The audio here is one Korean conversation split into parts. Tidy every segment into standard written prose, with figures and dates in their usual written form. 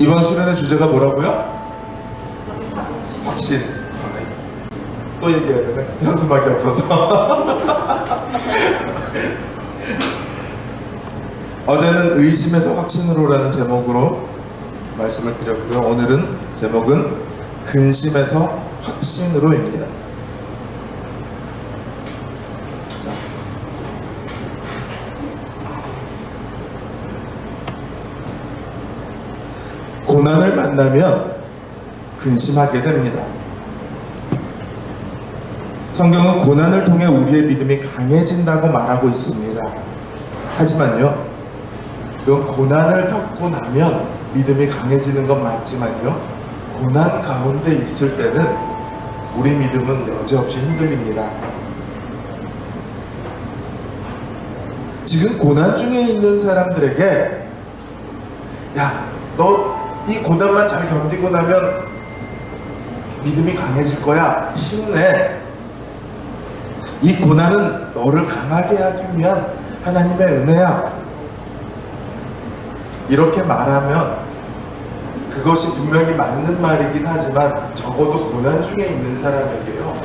이번 수련의 주제가 뭐라고요? 확신. 또 얘기해야 되네. 현수막이 없어서. 어제는 의심에서 확신으로라는 제목으로 말씀을 드렸고요. 오늘은 제목은 근심에서 확신으로입니다. 자. 고난을 만나면 근심하게 됩니다. 성경은 고난을 통해 우리의 믿음이 강해진다고 말하고 있습니다. 하지만요, 이건 고난을 겪고 나면 믿음이 강해지는 건 맞지만요, 고난 가운데 있을 때는 우리 믿음은 여지없이 흔들립니다. 지금 고난 중에 있는 사람들에게 야, 너 이 고난만 잘 견디고 나면 믿음이 강해질 거야, 힘내, 이 고난은 너를 강하게 하기 위한 하나님의 은혜야, 이렇게 말하면 그것이 분명히 맞는 말이긴 하지만 적어도 고난 중에 있는 사람에게요,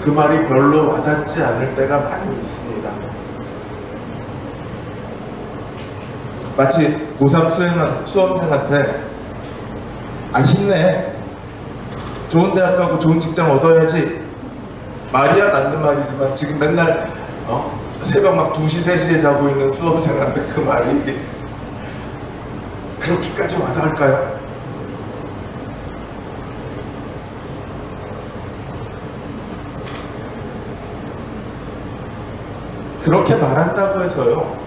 그 말이 별로 와닿지 않을 때가 많이 있습니다. 마치 고3 수험생한테 힘내, 좋은 대학 가고 좋은 직장 얻어야지, 말이야 맞는 말이지만 지금 맨날 새벽 막 2시, 3시에 자고 있는 수험생한테 그 말이 그렇게까지 와닿을까요? 그렇게 말한다고 해서요,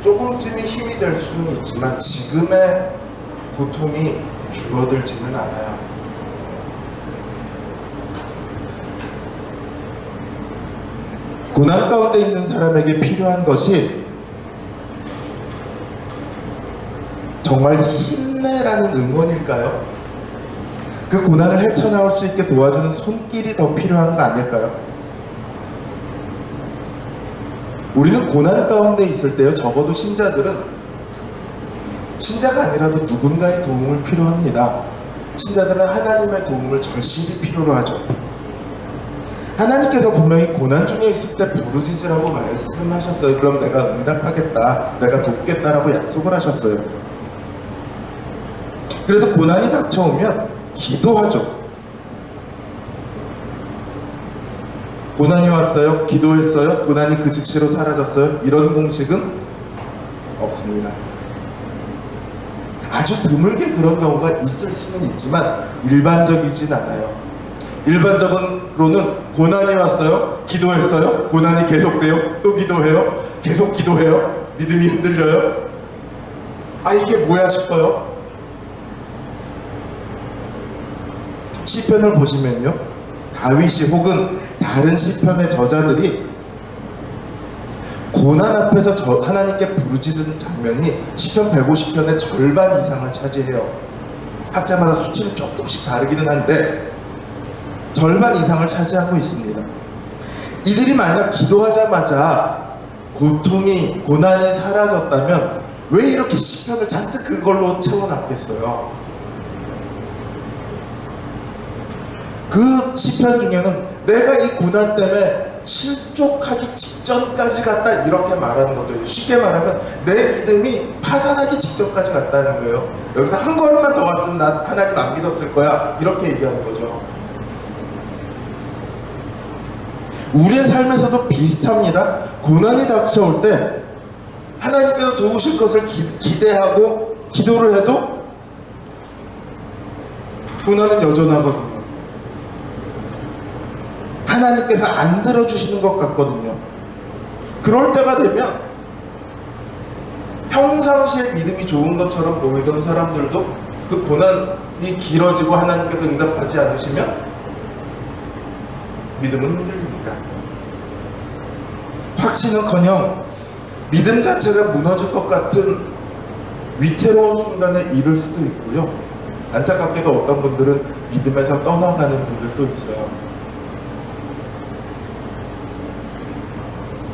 조금쯤의 힘이 될 수는 있지만 지금의 고통이 줄어들지는 않아요. 고난 가운데 있는 사람에게 필요한 것이 정말 힘내라는 응원일까요? 그 고난을 헤쳐나올 수 있게 도와주는 손길이 더 필요한 거 아닐까요? 우리는 고난 가운데 있을 때요, 적어도 신자들은, 신자가 아니라도 누군가의 도움을 필요합니다. 신자들은 하나님의 도움을 절실히 필요로 하죠. 하나님께서 분명히 고난 중에 있을 때 부르짖으라고 말씀하셨어요. 그럼 내가 응답하겠다, 내가 돕겠다라고 약속을 하셨어요. 그래서 고난이 닥쳐오면 기도하죠. 고난이 왔어요, 기도했어요, 고난이 그 즉시로 사라졌어요, 이런 공식은 없습니다. 아주 드물게 그런 경우가 있을 수는 있지만 일반적이진 않아요. 일반적으로는 고난이 왔어요, 기도했어요, 고난이 계속돼요, 또 기도해요, 계속 기도해요, 믿음이 흔들려요, 이게 뭐야 싶어요. 시편을 보시면요, 다윗이 혹은 다른 시편의 저자들이 고난 앞에서 하나님께 부르짖은 장면이 시편 150편의 절반 이상을 차지해요. 학자마다 수치는 조금씩 다르기는 한데 절반 이상을 차지하고 있습니다. 이들이 만약 기도하자마자 고난이 사라졌다면 왜 이렇게 시편을 잔뜩 그걸로 채워놨겠어요? 그 시편 중에는 내가 이 고난 때문에 실족하기 직전까지 갔다, 이렇게 말하는 것도 있어요. 쉽게 말하면 내 믿음이 파산하기 직전까지 갔다는 거예요. 여기서 한 걸음만 더 갔으면 난 하나님 안 믿었을 거야, 이렇게 얘기하는 거죠. 우리의 삶에서도 비슷합니다. 고난이 닥쳐올 때 하나님께서 도우실 것을 기대하고 기도를 해도 고난은 여전하거든요. 하나님께서 안 들어주시는 것 같거든요. 그럴 때가 되면 평상시에 믿음이 좋은 것처럼 보이던 사람들도 그 고난이 길어지고 하나님께서 응답하지 않으시면 믿음은 흔들립니다. 확신은커녕 믿음 자체가 무너질 것 같은 위태로운 순간에 이를 수도 있고요, 안타깝게도 어떤 분들은 믿음에서 떠나가는 분들도 있어요.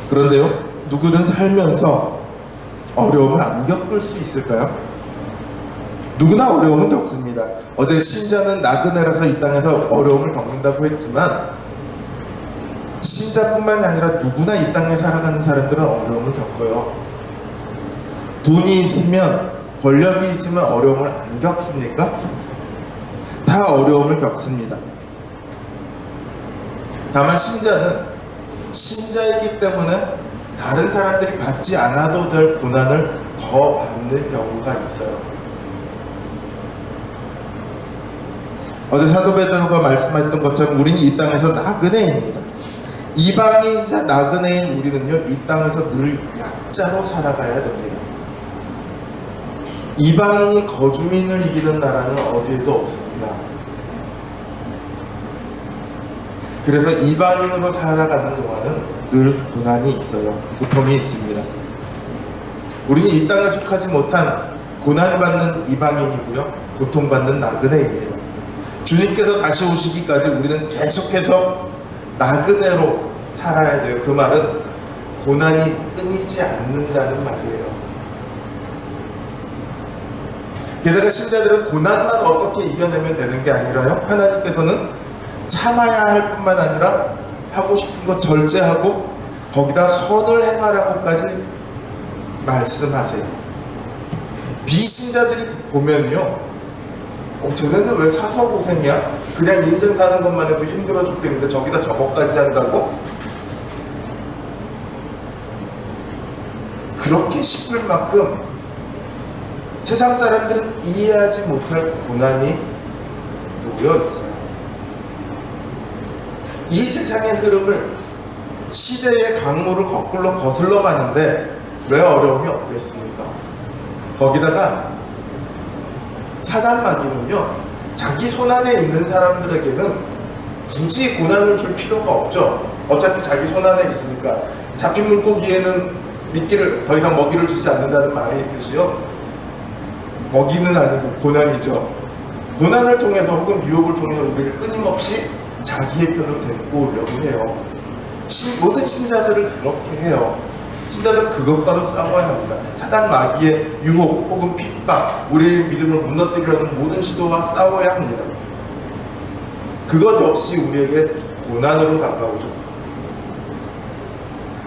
그런데요, 누구든 살면서 어려움을 안 겪을 수 있을까요? 누구나 어려움은 겪습니다. 어제 신자는 나그네라서 이 땅에서 어려움을 겪는다고 했지만 신자뿐만이 아니라 누구나 이 땅에 살아가는 사람들은 어려움을 겪어요. 돈이 있으면, 권력이 있으면 어려움을 안 겪습니까? 다 어려움을 겪습니다. 다만 신자는 신자이기 때문에 다른 사람들이 받지 않아도 될 고난을 더 받는 경우가 있어요. 어제 사도 베드로가 말씀했던 것처럼 우리는 이 땅에서 나그네입니다. 이방인이자 나그네인 우리는요, 이 땅에서 늘 약자로 살아가야 됩니다. 이방인이 거주민을 이기는 나라는 어디에도 없습니다. 그래서 이방인으로 살아가는 동안은 늘 고난이 있어요. 고통이 있습니다. 우리는 이 땅에 속하지 못한 고난받는 이방인이고요, 고통받는 나그네입니다. 주님께서 다시 오시기까지 우리는 계속해서 나그네로 살아야 돼요. 그 말은 고난이 끊이지 않는다는 말이에요. 게다가 신자들은 고난만 어떻게 이겨내면 되는 게 아니라요, 하나님께서는 참아야 할 뿐만 아니라 하고 싶은 것 절제하고 거기다 선을 행하라고까지 말씀하세요. 비신자들이 보면요, 쟤네는 왜 사서 고생이야? 그냥 인생 사는 것만 해도 힘들어 죽겠는데 저기다 저것까지 한다고? 그렇게 싶을 만큼 세상 사람들은 이해하지 못할 고난이 놓여 있어요. 이 세상의 흐름을, 시대의 강물을 거꾸로 거슬러 가는데 왜 어려움이 없겠습니까? 거기다가 사단 마귀는요, 자기 손안에 있는 사람들에게는 굳이 고난을 줄 필요가 없죠. 어차피 자기 손안에 있으니까. 잡힌 물고기에는 미끼를, 더 이상 먹이를 주지 않는다는 말이 있듯이요, 먹이는 아니고 고난이죠. 고난을 통해서 혹은 유혹을 통해서 우리를 끊임없이 자기의 편으로 데리고 오려고 해요. 모든 신자들을 그렇게 해요. 신자들은 그것과도 싸워야 합니다. 사단 마귀의 유혹 혹은 핍박, 우리의 믿음을 무너뜨리려는 모든 시도와 싸워야 합니다. 그것 역시 우리에게 고난으로 다가오죠.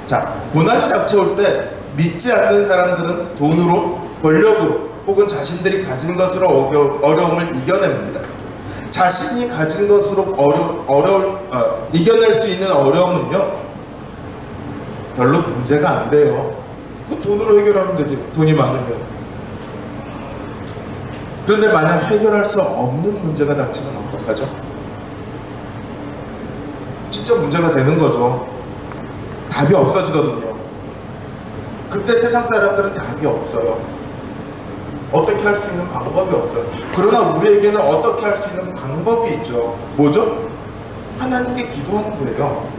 자, 고난이 닥쳐올 때 믿지 않는 사람들은 돈으로, 권력으로 혹은 자신들이 가진 것으로 어려움을 이겨냅니다. 자신이 가진 것으로 이겨낼 수 있는 어려움은요, 별로 문제가 안 돼요. 그 돈으로 해결하면 되지, 돈이 많으면. 그런데 만약 해결할 수 없는 문제가 닥치면 어떡하죠? 진짜 문제가 되는 거죠. 답이 없어지거든요. 그때 세상 사람들은 답이 없어요. 어떻게 할 수 있는 방법이 없어요. 그러나 우리에게는 어떻게 할 수 있는 방법이 있죠. 뭐죠? 하나님께 기도하는 거예요.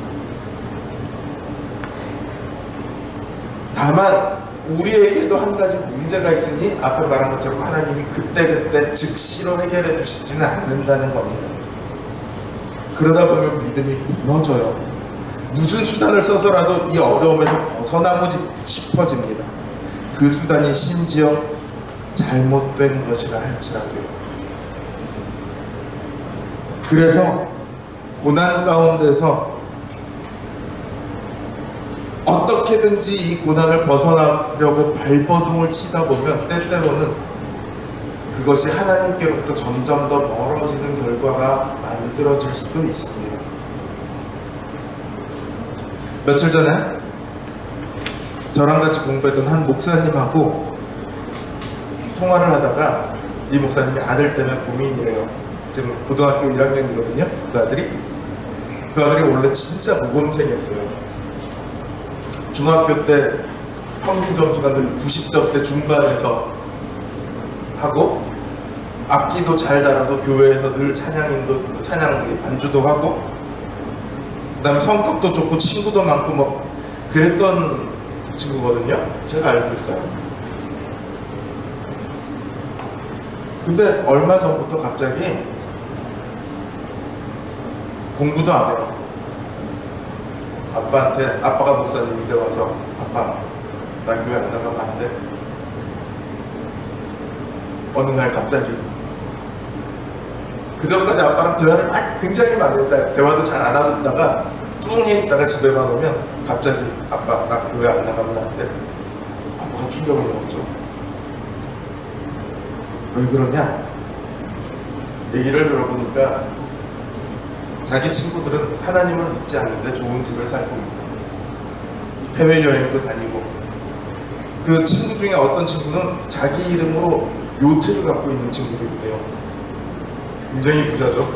다만 우리에게도 한 가지 문제가 있으니 앞에 말한 것처럼 하나님이 그때그때 즉시로 해결해 주시지는 않는다는 겁니다. 그러다 보면 믿음이 무너져요. 무슨 수단을 써서라도 이 어려움에서 벗어나고 싶어집니다. 그 수단이 심지어 잘못된 것이라 할지라도요. 그래서 고난 가운데서 어떻게든지 이 고난을 벗어나려고 발버둥을 치다 보면 때때로는 그것이 하나님께로부터 점점 더 멀어지는 결과가 만들어질 수도 있습니다. 며칠 전에 저랑 같이 공부했던 한 목사님하고 통화를 하다가, 이 목사님이 아들 때문에 고민이래요. 지금 고등학교 1학년이거든요. 그 아들이 원래 진짜 모범생이었어요. 중학교 때 평균 점수가 늘 90점대 중반에서 하고, 악기도 잘 달아서 교회에서 늘 찬양 반주도 하고, 그 다음에 성격도 좋고 친구도 많고 뭐 그랬던 친구거든요. 제가 알고 있어요. 근데 얼마 전부터 갑자기 공부도 안 해요. 아빠가 목사님인데 와서, 아빠, 나 교회 안 나가면 안 돼? 어느 날 갑자기. 그전까지 아빠랑 대화를 굉장히 많이 했다. 대화도 잘 안 하다가 뚱해 있다가 집에만 오면 갑자기 아빠 나 교회 안 나가면 안 돼. 아빠가 충격을 먹었죠. 왜 그러냐? 얘기를 들어보니까 자기 친구들은 하나님을 믿지 않는데 좋은 집에 살고 있고 해외여행도 다니고, 그 친구 중에 어떤 친구는 자기 이름으로 요트를 갖고 있는 친구도 있대요. 굉장히 부자죠.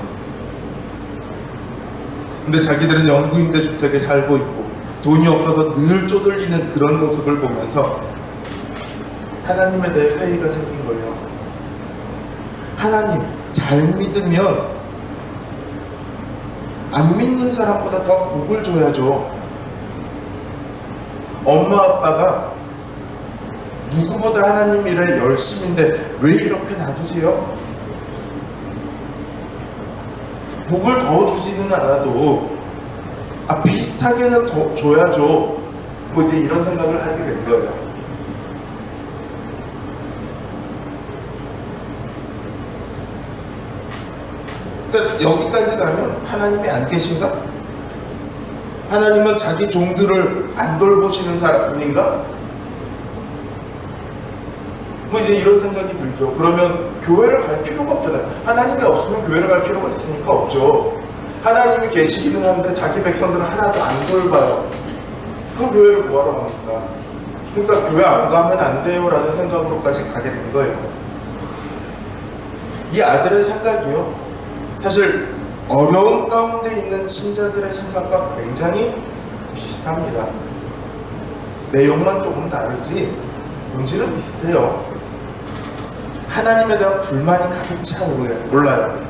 근데 자기들은 영구임대 주택에 살고 있고 돈이 없어서 늘 쪼들리는 그런 모습을 보면서 하나님에 대해 회의가 생긴 거예요. 하나님 잘 믿으면 안 믿는 사람보다 더 복을 줘야죠. 엄마 아빠가 누구보다 하나님 일에 열심인데 왜 이렇게 놔두세요? 복을 더 주지는 않아도 비슷하게는 더 줘야죠. 뭐 이제 이런 생각을 하게 된 거예요. 그러니까 여기까지 가면 하나님이 안 계신가? 하나님은 자기 종들을 안 돌보시는 사람인가? 뭐 이제 이런 생각이 들죠. 그러면 교회를 갈 필요가 없잖아요. 하나님이 없으면 교회를 갈 필요가 있으니까 없죠. 하나님이 계시기는 하는데 자기 백성들은 하나도 안 돌봐요. 그럼 교회를 뭐하러 갑니까? 그러니까 교회 안 가면 안 돼요 라는 생각으로까지 가게 된 거예요. 이 아들의 생각이요, 사실 어려운 가운데 있는 신자들의 생각과 굉장히 비슷합니다. 내용만 조금 다르지 본질은 비슷해요. 하나님에 대한 불만이 가득 차 올라요.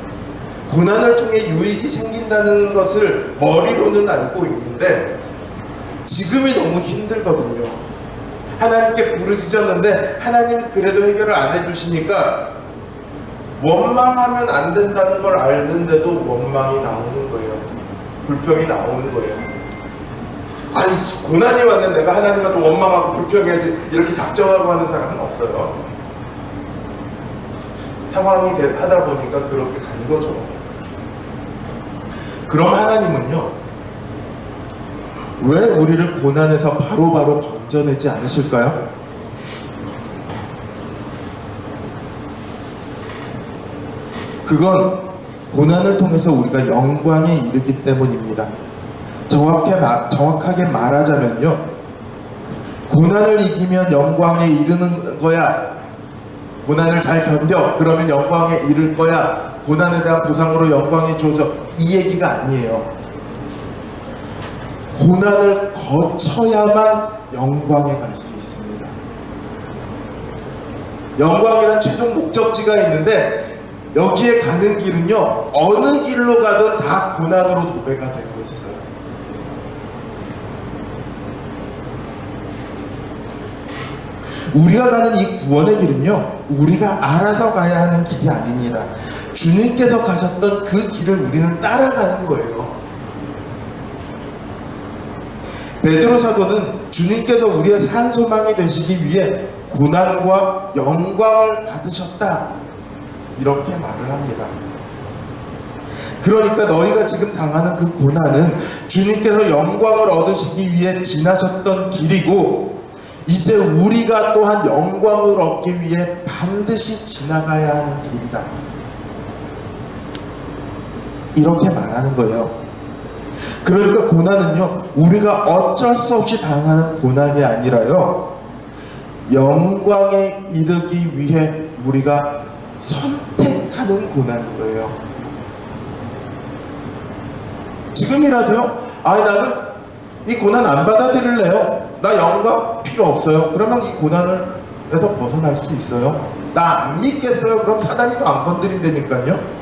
고난을 통해 유익이 생긴다는 것을 머리로는 알고 있는데 지금이 너무 힘들거든요. 하나님께 부르짖었는데 하나님이 그래도 해결을 안 해주시니까 원망하면 안 된다는 걸 아는데도 원망이 나오는 거예요. 불평이 나오는 거예요. 아니 고난이 왔는데 내가 하나님한테 원망하고 불평해야지 이렇게 작정하고 하는 사람은 없어요. 상황이 하다 보니까 그렇게 간 거죠. 그럼 하나님은요, 왜 우리를 고난에서 바로바로 건져내지 않으실까요? 그건 고난을 통해서 우리가 영광에 이르기 때문입니다. 정확하게 말하자면요, 고난을 이기면 영광에 이르는 거야. 고난을 잘 견뎌. 그러면 영광에 이를 거야. 고난에 대한 보상으로 영광이 주어져. 이 얘기가 아니에요. 고난을 거쳐야만 영광에 갈 수 있습니다. 영광이란 최종 목적지가 있는데 여기에 가는 길은요, 어느 길로 가든 다 고난으로 도배가 되고 있어요. 우리가 가는 이 구원의 길은요, 우리가 알아서 가야 하는 길이 아닙니다. 주님께서 가셨던 그 길을 우리는 따라가는 거예요. 베드로 사도는 주님께서 우리의 산소망이 되시기 위해 고난과 영광을 받으셨다, 이렇게 말을 합니다. 그러니까 너희가 지금 당하는 그 고난은 주님께서 영광을 얻으시기 위해 지나셨던 길이고, 이제 우리가 또한 영광을 얻기 위해 반드시 지나가야 하는 길이다, 이렇게 말하는 거예요. 그러니까 고난은요, 우리가 어쩔 수 없이 당하는 고난이 아니라요, 영광에 이르기 위해 우리가 선택하는 고난인 거예요. 지금이라도요, 나는 이 고난 안 받아들일래요. 나 영광 필요 없어요. 그러면 이 고난에서 벗어날 수 있어요. 나 안 믿겠어요. 그럼 사단이 더 안 건드린다니까요.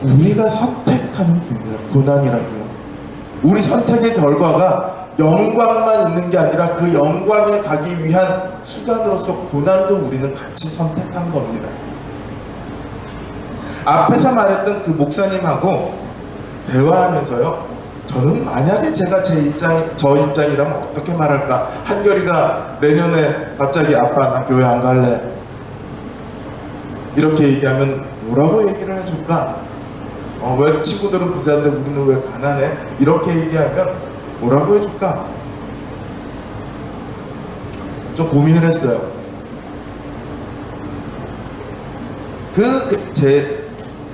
우리가 선택하는 고난이라고요. 우리 선택의 결과가 영광만 있는 게 아니라 그 영광에 가기 위한 수단으로서 고난도 우리는 같이 선택한 겁니다. 앞에서 말했던 그 목사님하고 대화하면서요, 저는 만약에 제가 저 입장이라면 어떻게 말할까? 한결이가 내년에 갑자기 아빠 나 교회 안 갈래 이렇게 얘기하면 뭐라고 얘기를 해줄까? 왜 친구들은 부자인데 우리는 왜 가난해? 이렇게 얘기하면 뭐라고 해줄까? 좀 고민을 했어요. 제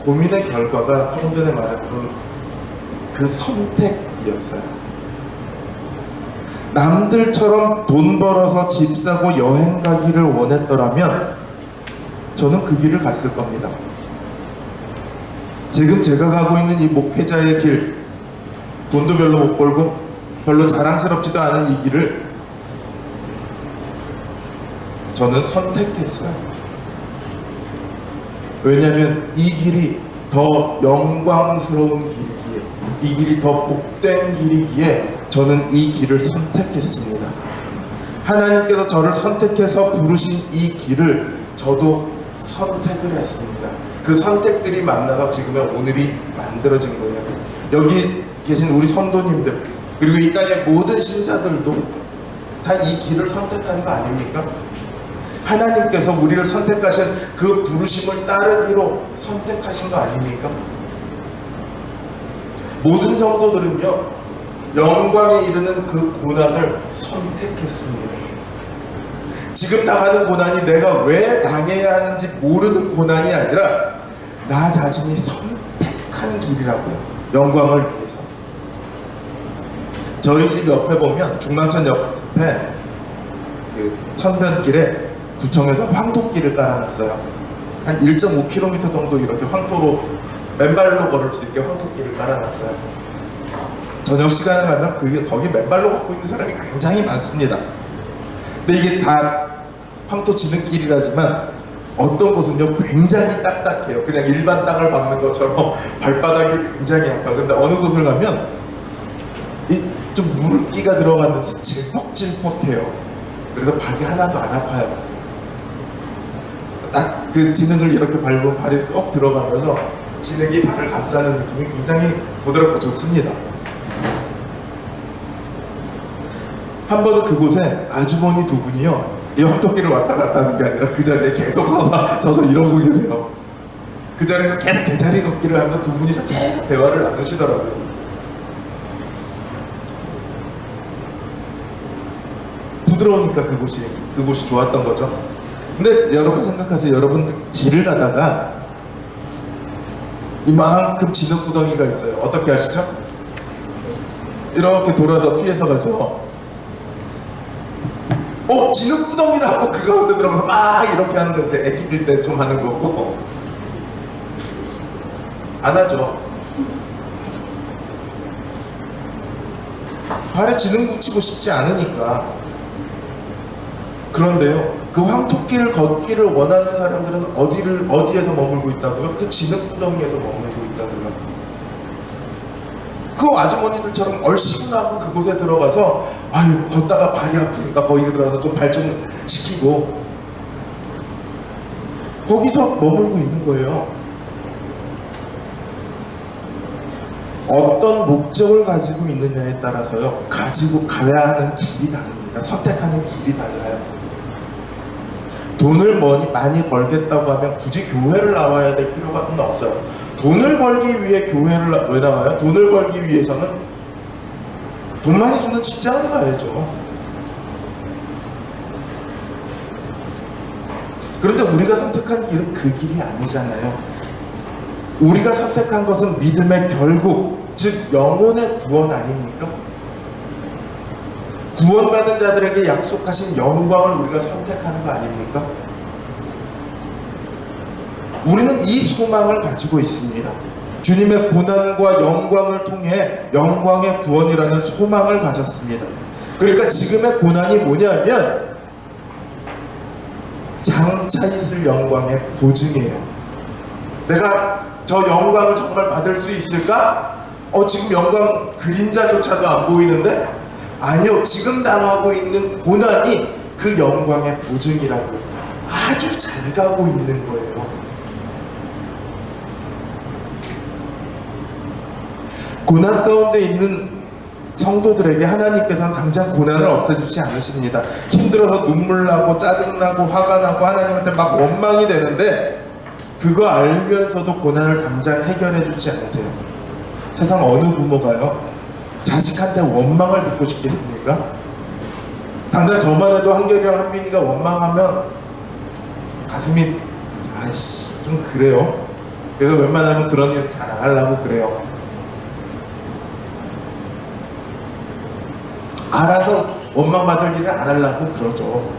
고민의 결과가 조금 전에 말했던 그 선택이었어요. 남들처럼 돈 벌어서 집 사고 여행 가기를 원했더라면 저는 그 길을 갔을 겁니다. 지금 제가 가고 있는 이 목회자의 길, 돈도 별로 못 벌고 별로 자랑스럽지도 않은 이 길을 저는 선택했어요. 왜냐하면 이 길이 더 영광스러운 길이기에, 이 길이 더 복된 길이기에 저는 이 길을 선택했습니다. 하나님께서 저를 선택해서 부르신 이 길을 저도 선택을 했습니다. 그 선택들이 만나서 지금의 오늘이 만들어진 거예요. 여기 계신 우리 성도님들, 그리고 이 땅의 모든 신자들도 다 이 길을 선택하는 거 아닙니까? 하나님께서 우리를 선택하신 그 부르심을 따르기로 선택하신 거 아닙니까? 모든 성도들은요, 영광에 이르는 그 고난을 선택했습니다. 지금 당하는 고난이 내가 왜 당해야 하는지 모르는 고난이 아니라 나 자신이 선택한 길이라고요. 영광을 위해서. 저희 집 옆에 보면 중랑천 옆에 그 천변길에 구청에서 황토길을 깔아놨어요. 한 1.5km 정도 이렇게 황토로 맨발로 걸을 수 있게 황토길을 깔아놨어요. 저녁 시간에 가면 거기 맨발로 걷고 있는 사람이 굉장히 많습니다. 근데 이게 다 황토 지름길이라지만 어떤 곳은요 굉장히 딱딱해요. 그냥 일반 땅을 밟는 것처럼 발바닥이 굉장히 아파요. 근데 어느 곳을 가면 좀 물기가 들어갔는지 질퍽질퍽해요. 그래서 발이 하나도 안 아파요. 딱 그 진흙을 이렇게 밟으면 발이 쏙 들어가면서 진흙이 발을 감싸는 느낌이 굉장히 부드럽고 좋습니다. 한 번은 그곳에 아주머니 두 분이요, 이 황토길을 왔다 갔다 하는 게 아니라 그 자리에 계속 서서 이러고 계세요. 그 자리에서 계속 제자리 걷기를 하면서 두 분이서 계속 대화를 나누시더라고요. 부드러우니까 그곳이 좋았던 거죠. 근데 여러분 생각하세요. 여러분 길을 가다가 이만큼 진흙구덩이가 있어요. 어떻게 하시죠? 이렇게 돌아서 피해서 가죠. 진흙구덩이다 하고 그 가운데 들어가서 막 이렇게 하는 거 이제 애기들 때 좀 하는 거고 안 하죠. 발에 진흙 묻히고 싶지 않으니까. 그런데요, 그 황토길을 걷기를 원하는 사람들은 어디에서 머물고 있다고요? 그 진흙구덩이에서 머물고 있다고요. 그 아주머니들처럼 얼씨구나하고 그곳에 들어가서 걷다가 발이 아프니까 거기 들어가서 좀 발전시키고 거기서 머물고 있는 거예요. 어떤 목적을 가지고 있느냐에 따라서요, 가지고 가야 하는 길이 다릅니다. 선택하는 길이 달라요. 돈을 많이 벌겠다고 하면 굳이 교회를 나와야 될 필요가 없어요. 돈을 벌기 위해 교회를 왜 나와요? 돈을 벌기 위해서는 돈 많이 주는 직장을 가야죠. 그런데 우리가 선택한 길은 그 길이 아니잖아요. 우리가 선택한 것은 믿음의 결국, 즉 영혼의 구원 아닙니까? 구원받은 자들에게 약속하신 영광을 우리가 선택하는 거 아닙니까? 우리는 이 소망을 가지고 있습니다. 주님의 고난과 영광을 통해 영광의 구원이라는 소망을 가졌습니다. 그러니까 지금의 고난이 뭐냐면 장차 있을 영광의 보증이에요. 내가 저 영광을 정말 받을 수 있을까? 지금 영광 그림자조차도 안 보이는데? 아니요, 지금 당하고 있는 고난이 그 영광의 보증이라고. 아주 잘 가고 있는 거예요. 고난 가운데 있는 성도들에게 하나님께서는 당장 고난을 없애주지 않으십니다. 힘들어서 눈물 나고 짜증나고 화가 나고 하나님한테 막 원망이 되는데 그거 알면서도 고난을 당장 해결해 주지 않으세요. 세상 어느 부모가요 자식한테 원망을 듣고 싶겠습니까? 당장 저만 해도 한결이랑 한빈이가 원망하면 가슴이 아이씨 좀 그래요. 그래서 웬만하면 그런 일 잘 안 하려고 그래요. 알아서 원망받을 일을 안 하려고 그러죠.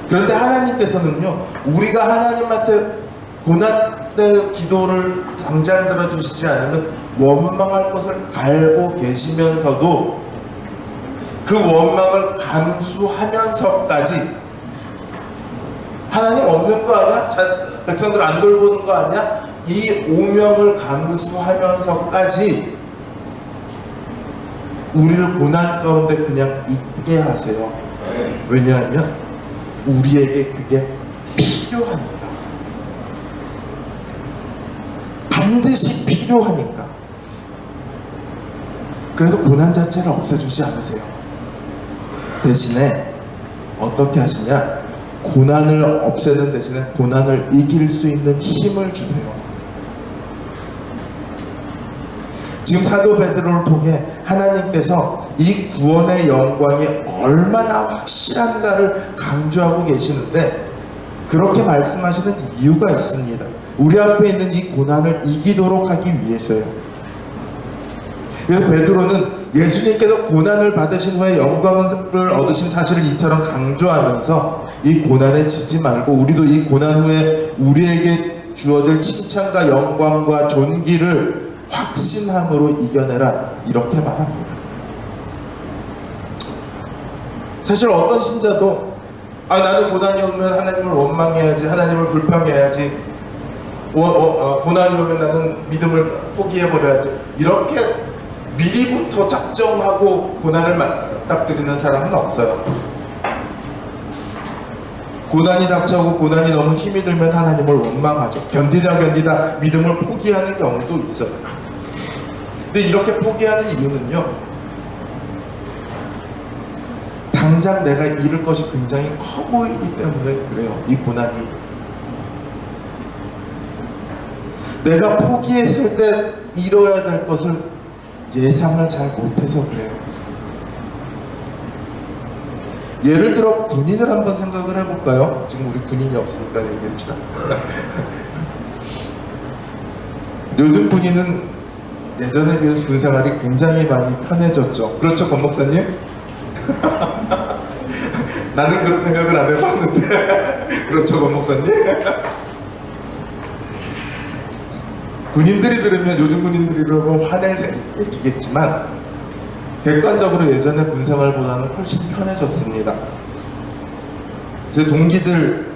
그런데 하나님께서는요 우리가 하나님한테 고난 때 기도를 당장 들어주시지 않으면 원망할 것을 알고 계시면서도 그 원망을 감수하면서까지 하나님 없는 거 아니야? 백성들 안 돌보는 거 아니야? 이 오명을 감수하면서까지 우리를 고난 가운데 그냥 있게 하세요. 왜냐하면 우리에게 그게 필요하니까. 반드시 필요하니까. 그래서 고난 자체를 없애주지 않으세요. 대신에 어떻게 하시냐? 고난을 없애는 대신에 고난을 이길 수 있는 힘을 주세요. 지금 사도 베드로를 통해 하나님께서 이 구원의 영광이 얼마나 확실한가를 강조하고 계시는데 그렇게 말씀하시는 이유가 있습니다. 우리 앞에 있는 이 고난을 이기도록 하기 위해서요. 그래서 베드로는 예수님께서 고난을 받으신 후에 영광을 얻으신 사실을 이처럼 강조하면서 이 고난에 지지 말고 우리도 이 고난 후에 우리에게 주어질 칭찬과 영광과 존귀를 확신함으로 이겨내라 이렇게 말합니다. 사실 어떤 신자도 나는 고난이 오면 하나님을 원망해야지, 하나님을 불평해야지, 고난이 오면 나는 믿음을 포기해버려야지 이렇게 미리부터 작정하고 고난을 맞닥뜨리는 사람은 없어요. 고난이 닥쳐오고 고난이 너무 힘이 들면 하나님을 원망하죠. 견디다 믿음을 포기하는 경우도 있어요. 근데 이렇게 포기하는 이유는요 당장 내가 잃을 것이 굉장히 커 보이기 때문에 그래요. 이 고난이 내가 포기했을 때 이뤄야 될 것을 예상을 잘 못해서 그래요. 예를 들어 군인을 한번 생각을 해볼까요? 지금 우리 군인이 없으니까 얘기합시다. 요즘 군인은 예전에 비해서 군생활이 굉장히 많이 편해졌죠. 그렇죠, 권 목사님? 나는 그런 생각을 안 해봤는데 그렇죠, 권 목사님? 군인들이 들으면 요즘 군인들이 그러면 화낼 얘기겠지만 객관적으로 예전의 군생활보다는 훨씬 편해졌습니다. 제 동기들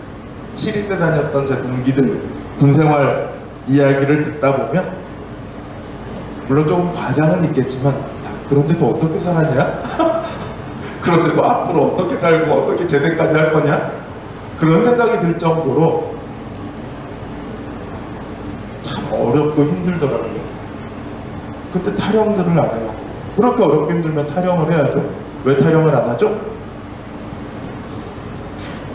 7일 때 다녔던 제 동기들 군생활 이야기를 듣다 보면 물론 조금 과장은 있겠지만 그런 데서 어떻게 살았냐? 그런 데서 앞으로 어떻게 살고 어떻게 제대까지 할 거냐? 그런 생각이 들 정도로 참 어렵고 힘들더라고요. 근데 타령들을 안 해요. 그렇게 어렵게 힘들면 타령을 해야죠. 왜 타령을 안 하죠?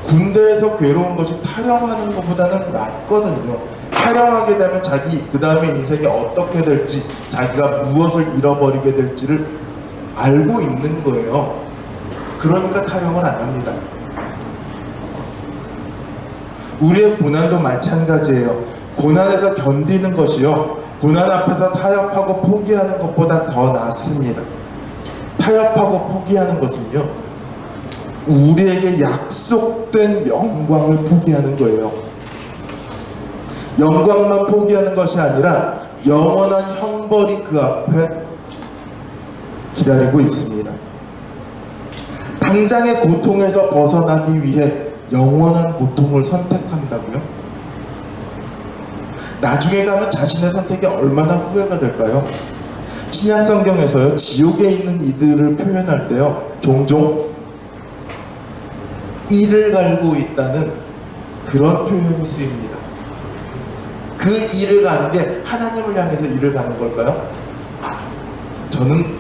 군대에서 괴로운 것이 타령하는 것보다는 낫거든요. 타령하게 되면 자기 그 다음에 인생이 어떻게 될지, 자기가 무엇을 잃어버리게 될지를 알고 있는 거예요. 그러니까 타령을 안 합니다. 우리의 고난도 마찬가지예요. 고난에서 견디는 것이요, 고난 앞에서 타협하고 포기하는 것보다 더 낫습니다. 타협하고 포기하는 것은요, 우리에게 약속된 영광을 포기하는 거예요. 영광만 포기하는 것이 아니라 영원한 형벌이 그 앞에 기다리고 있습니다. 당장의 고통에서 벗어나기 위해 영원한 고통을 선택한다고요? 나중에 가면 자신의 선택이 얼마나 후회가 될까요? 신약 성경에서요, 지옥에 있는 이들을 표현할 때요, 종종 이를 갈고 있다는 그런 표현이 쓰입니다. 그 일을 가는 게 하나님을 향해서 일을 가는 걸까요? 저는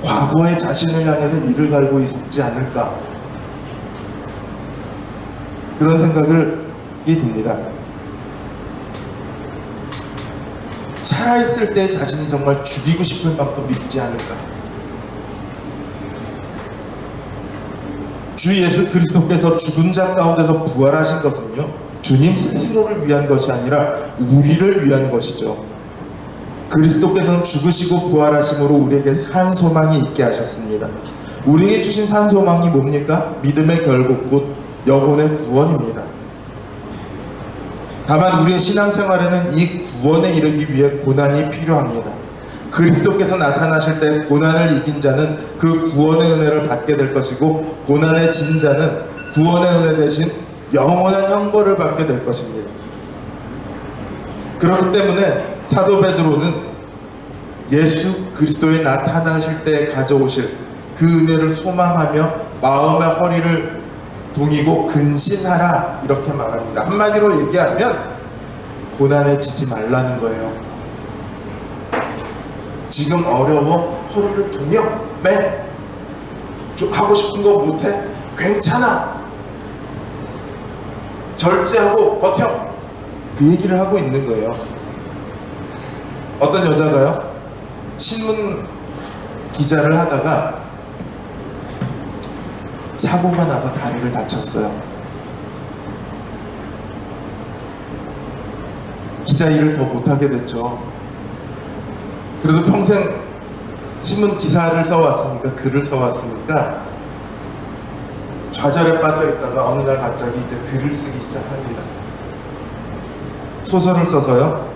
과거의 자신을 향해서 이를 갈고 있지 않을까, 그런 생각이 듭니다. 살아있을 때 자신이 정말 죽이고 싶을 만큼 믿지 않을까. 주 예수 그리스도께서 죽은 자 가운데서 부활하신 것은요, 주님 스스로를 위한 것이 아니라 우리를 위한 것이죠. 그리스도께서는 죽으시고 부활하심으로 우리에게 산 소망이 있게 하셨습니다. 우리에게 주신 산 소망이 뭡니까? 믿음의 결국 곧 영혼의 구원입니다. 다만 우리의 신앙생활에는 이 구원에 이르기 위해 고난이 필요합니다. 그리스도께서 나타나실 때 고난을 이긴 자는 그 구원의 은혜를 받게 될 것이고, 고난에 진 자는 구원의 은혜 대신 영원한 형벌을 받게 될 것입니다. 그렇기 때문에 사도 베드로는 예수 그리스도의 나타나실 때 가져오실 그 은혜를 소망하며 마음의 허리를 동이고 근신하라, 이렇게 말합니다. 한마디로 얘기하면 고난에 지지 말라는 거예요. 지금 어려워, 허리를 동여, 매, 하고 싶은 거 못해, 괜찮아, 절제하고 버텨, 그 얘기를 하고 있는 거예요. 어떤 여자가요, 신문 기자를 하다가 사고가 나서 다리를 다쳤어요. 기자 일을 더 못하게 됐죠. 그래도 평생 신문 기사를 써왔으니까, 글을 써왔으니까 좌절에 빠져있다가 어느 날 갑자기 이제 글을 쓰기 시작합니다. 소설을 써서요,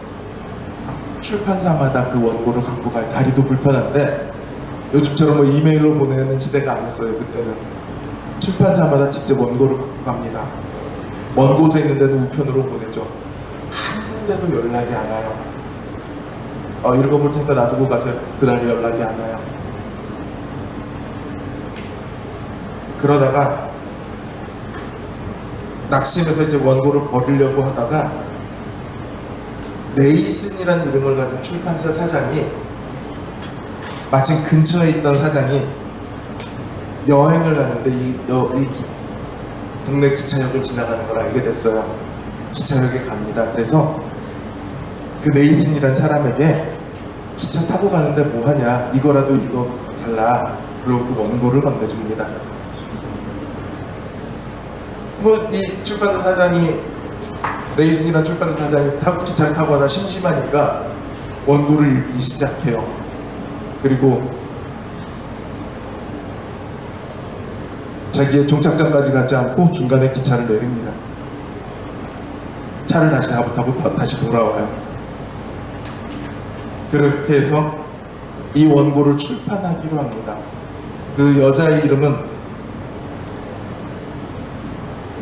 출판사마다 그 원고를 갖고 가요. 다리도 불편한데 요즘처럼 뭐 이메일로 보내는 시대가 아니었어요. 그때는 출판사마다 직접 원고를 갖고 갑니다. 먼 곳에 있는 데도 우편으로 보내죠. 한 군데도 연락이 안 와요. 읽어볼 테니까 놔두고 가세요. 그날 연락이 안 와요. 그러다가 낙심해서 이제 원고를 버리려고 하다가 네이슨이라는 이름을 가진 출판사 사장이, 마침 근처에 있던 사장이 여행을 가는데 이 동네 기차역을 지나가는 걸 알게 됐어요. 기차역에 갑니다. 그래서 그 네이슨이라는 사람에게 기차 타고 가는데 뭐하냐, 이거라도 읽어달라, 그리고 그 원고를 건네줍니다. 이 출판사 사장이, 네이슨이라는 출판사 사장이 기차를 타고 가다 심심하니까 원고를 읽기 시작해요. 그리고 자기의 종착점까지 가지 않고 중간에 기차를 내립니다. 차를 다시 타고 다시 돌아와요. 그렇게 해서 이 원고를 출판하기로 합니다. 그 여자의 이름은,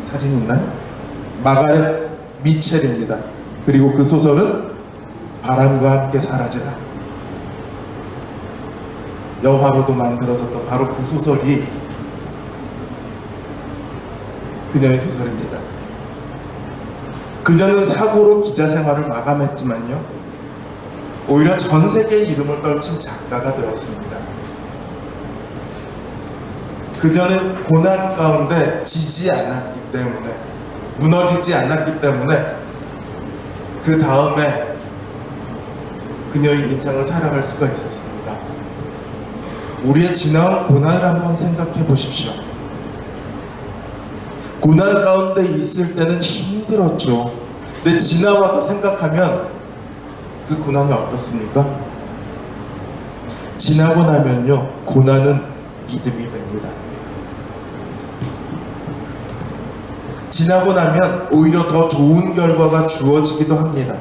사진 있나요? 마가렛 미첼입니다. 그리고 그 소설은 바람과 함께 사라지라, 영화로도 만들어졌던 바로 그 소설이 그녀의 소설입니다. 그녀는 사고로 기자 생활을 마감했지만요, 오히려 전 세계의 이름을 떨친 작가가 되었습니다. 그녀는 고난 가운데 지지 않았기 때문에, 무너지지 않았기 때문에 그 다음에 그녀의 인생을 살아갈 수가 있었습니다. 우리의 지나온 고난을 한번 생각해 보십시오. 고난 가운데 있을 때는 힘들었죠. 근데 지나와서 생각하면 그 고난이 어떻습니까? 지나고 나면요, 고난은 믿음이 됩니다. 지나고 나면 오히려 더 좋은 결과가 주어지기도 합니다.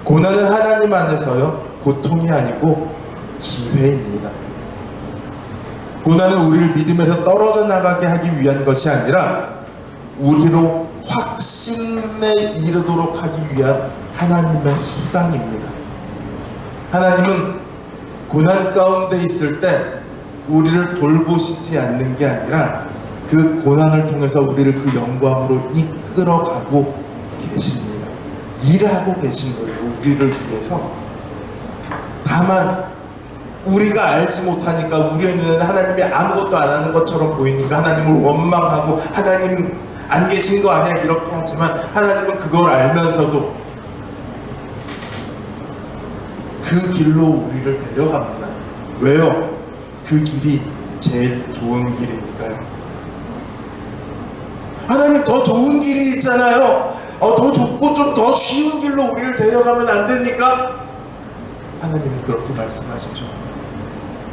고난은 하나님 안에서요, 고통이 아니고 기회입니다. 고난은 우리를 믿음에서 떨어져 나가게 하기 위한 것이 아니라 우리로 확신에 이르도록 하기 위한 하나님의 수단입니다. 하나님은 고난 가운데 있을 때 우리를 돌보시지 않는 게 아니라 그 고난을 통해서 우리를 그 영광으로 이끌어가고 계십니다. 일하고 계신 거예요, 우리를 위해서. 다만 우리가 알지 못하니까 우리는 하나님이 아무것도 안 하는 것처럼 보이니까 하나님을 원망하고 하나님 안 계신 거 아니야 이렇게 하지만 하나님은 그걸 알면서도 그 길로 우리를 데려갑니다. 왜요? 그 길이 제일 좋은 길이니까요. 하나님 더 좋은 길이 있잖아요. 더 좋고 좀 더 쉬운 길로 우리를 데려가면 안 됩니까? 하나님은 그렇게 말씀하시죠.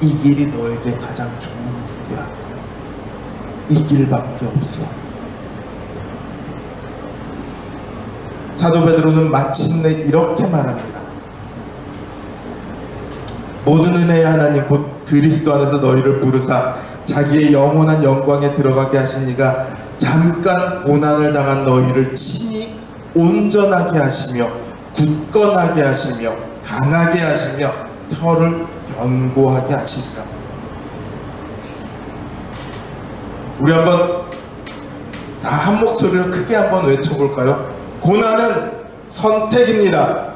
이 길이 너에게 가장 좋은 길이야. 이 길밖에 없어. 사도 베드로는 마침내 이렇게 말합니다. 모든 은혜의 하나님 곧 그리스도 안에서 너희를 부르사 자기의 영원한 영광에 들어가게 하신 이가 잠깐 고난을 당한 너희를 친히 온전하게 하시며 굳건하게 하시며 강하게 하시며 혀를 견고하게 하시리라. 우리 한번 다 한 목소리로 크게 한번 외쳐볼까요? 고난은 선택입니다.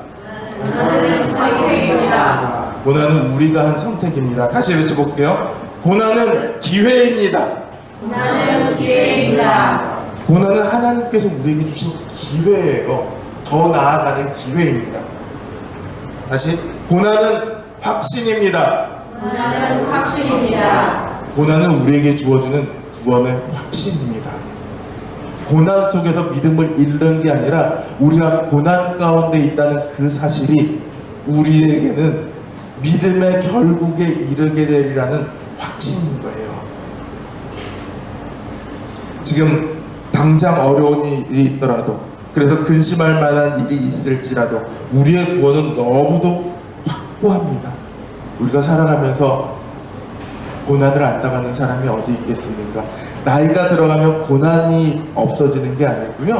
고난은 선택입니다. 고난은 우리가 한 선택입니다. 다시 외쳐볼게요. 고난은 기회입니다. 고난은 기회입니다. 고난은 하나님께서 우리에게 주신 기회예요. 더 나아가는 기회입니다. 다시 고난은 확신입니다. 고난은 확신입니다. 고난은 우리에게 주어주는 구원의 확신입니다. 고난 속에서 믿음을 잃는 게 아니라 우리가 고난 가운데 있다는 그 사실이 우리에게는 믿음의 결국에 이르게 되리라는 확신인 거예요. 지금 당장 어려운 일이 있더라도, 그래서 근심할 만한 일이 있을지라도 우리의 구원은 너무도 확고합니다. 우리가 살아가면서 고난을 안 당하는 사람이 어디 있겠습니까? 나이가 들어가면 고난이 없어지는 게 아니고요,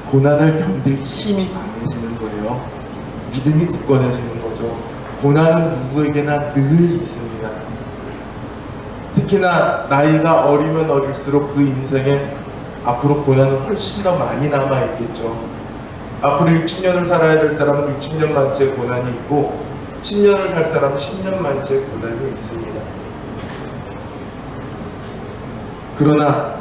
고난을 견딜 힘이 강해지는 거예요. 믿음이 굳건해지는 거죠. 고난은 누구에게나 늘 있습니다. 특히나 나이가 어리면 어릴수록 그 인생에 앞으로 고난은 훨씬 더 많이 남아있겠죠. 앞으로 60년을 살아야 될 사람은 60년 만치의 고난이 있고 10년을 살 사람은 10년 만치의 고난이 있습니다. 그러나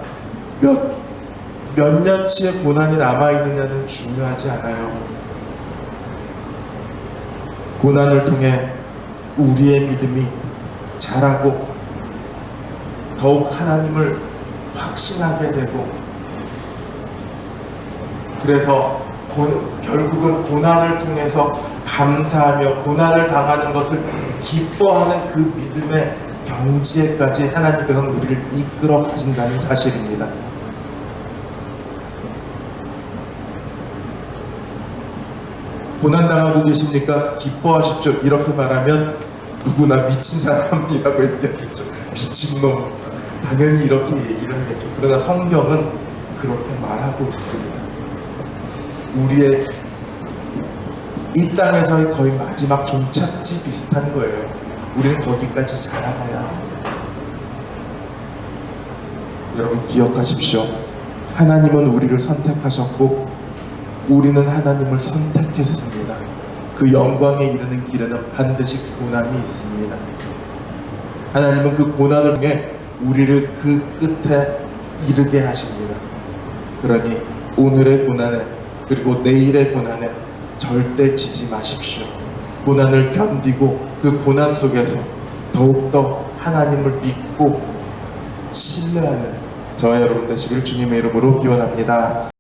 몇 년치의 고난이 남아있느냐는 중요하지 않아요. 고난을 통해 우리의 믿음이 자라고 더욱 하나님을 확신하게 되고, 그래서 결국은 고난을 통해서 감사하며 고난을 당하는 것을 기뻐하는 그 믿음의 경지에까지 하나님께서 우리를 이끌어 가신다는 사실입니다. 고난당하고 계십니까? 기뻐하십시오. 이렇게 말하면 누구나 미친 사람이라고 얘기하겠죠. 미친놈. 당연히 이렇게 얘기를 하겠죠. 그러나 성경은 그렇게 말하고 있습니다. 우리의 이 땅에서의 거의 마지막 종착지 비슷한 거예요. 우리는 거기까지 자라가야 합니다. 여러분 기억하십시오. 하나님은 우리를 선택하셨고 우리는 하나님을 선택했습니다. 그 영광에 이르는 길에는 반드시 고난이 있습니다. 하나님은 그 고난을 통해 우리를 그 끝에 이르게 하십니다. 그러니 오늘의 고난에 그리고 내일의 고난에 절대 지지 마십시오. 고난을 견디고 그 고난 속에서 더욱더 하나님을 믿고 신뢰하는 저와 여러분 되시길 주님의 이름으로 기원합니다.